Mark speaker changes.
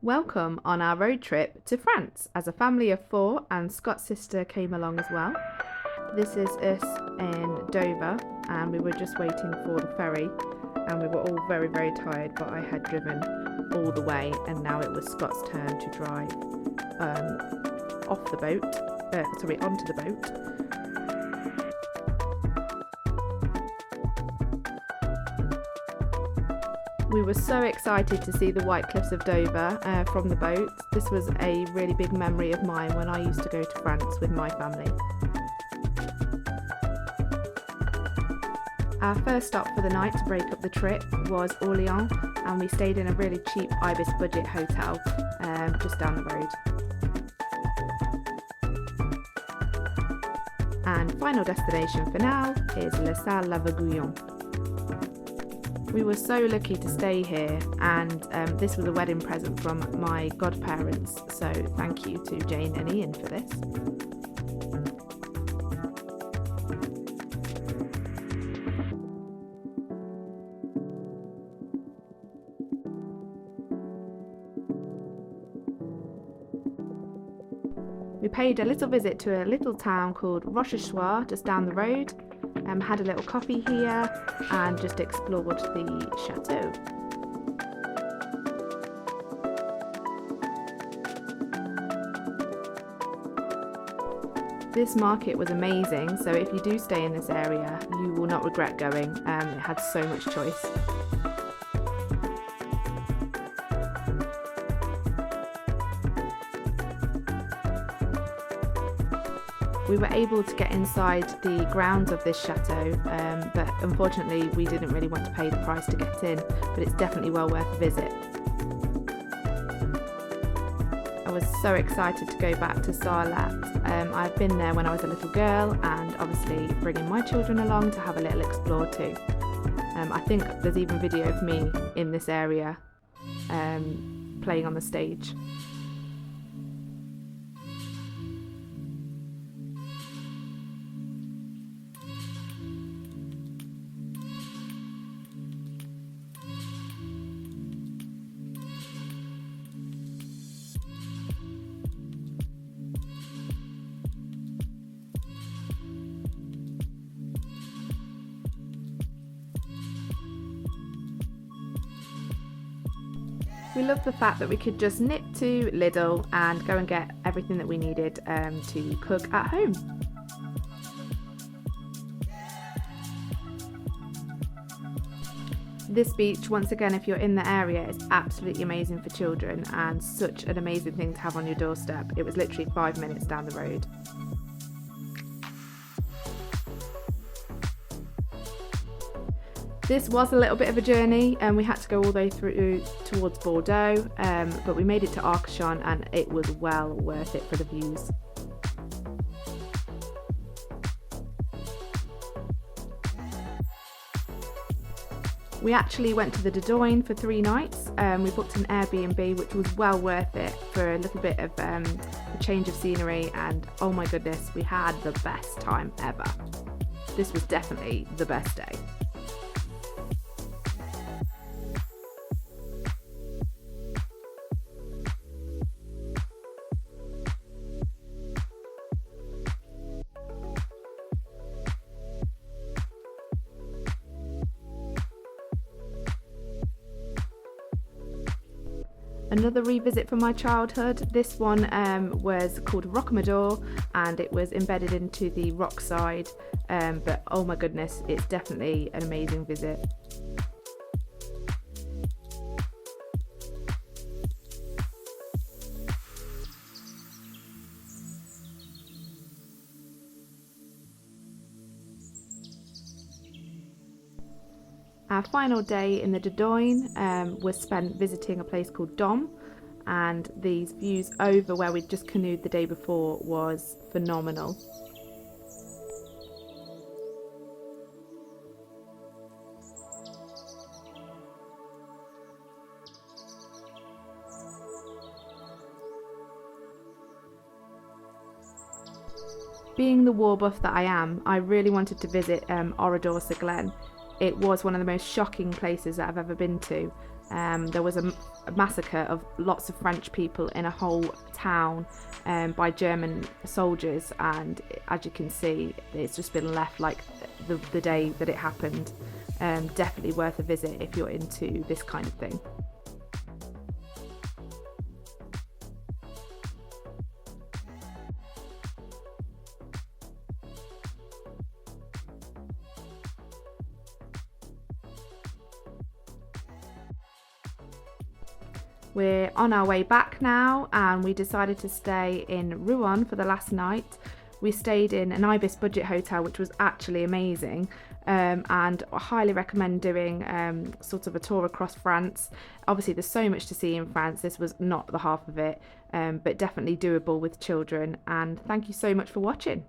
Speaker 1: Welcome on our road trip to France as a family of 4, and Scott's sister came along as well. This is us in Dover, and we were just waiting for the ferry, and we were all very tired, but I had driven all the way, and now it was Scott's turn to drive onto the boat. We were so excited to see the White Cliffs of Dover from the boat. This was a really big memory of mine when I used to go to France with my family. Our first stop for the night to break up the trip was Orléans, and we stayed in a really cheap Ibis budget hotel just down the road. And final destination for now is Les Salles-la-Vauguyon. We were so lucky to stay here, and this was a wedding present from my godparents, so thank you to Jane and Ian for this. We paid a little visit to a little town called Rochechouart just down the road, had a little coffee here and just explored the chateau. This market was amazing, so if you do stay in this area you will not regret going. It had so much choice. We were able to get inside the grounds of this chateau, but unfortunately we didn't really want to pay the price to get in, but it's definitely well worth a visit. I was so excited to go back to Sarlat. I've been there when I was a little girl, and obviously bringing my children along to have a little explore too. I think there's even video of me in this area playing on the stage. We loved the fact that we could just nip to Lidl and go and get everything that we needed to cook at home. This beach, once again, if you're in the area, is absolutely amazing for children and such an amazing thing to have on your doorstep. It was literally 5 minutes down the road. This was a little bit of a journey, and we had to go all the way through towards Bordeaux, but we made it to Archachon and it was well worth it for the views. We actually went to the Dordogne for 3 nights. We booked an Airbnb, which was well worth it for a little bit of a change of scenery, and oh my goodness, we had the best time ever. This was definitely the best day. Another revisit from my childhood. This one was called Rocamadour, and it was embedded into the rock side, but oh my goodness, it's definitely an amazing visit. Our final day in the Dordogne was spent visiting a place called Domme, and these views over where we'd just canoed the day before was phenomenal. Being the war buff that I am, I really wanted to visit Oradour-sur-glane. It was one of the most shocking places that I've ever been to. There was massacre of lots of French people in a whole town by German soldiers, and as you can see, it's just been left like the day that it happened. Definitely worth a visit if you're into this kind of thing. We're on our way back now, and we decided to stay in Rouen for the last night. We stayed in an Ibis budget hotel, which was actually amazing, and I highly recommend doing sort of a tour across France. Obviously there's so much to see in France, this was not the half of it, but definitely doable with children. And thank you so much for watching.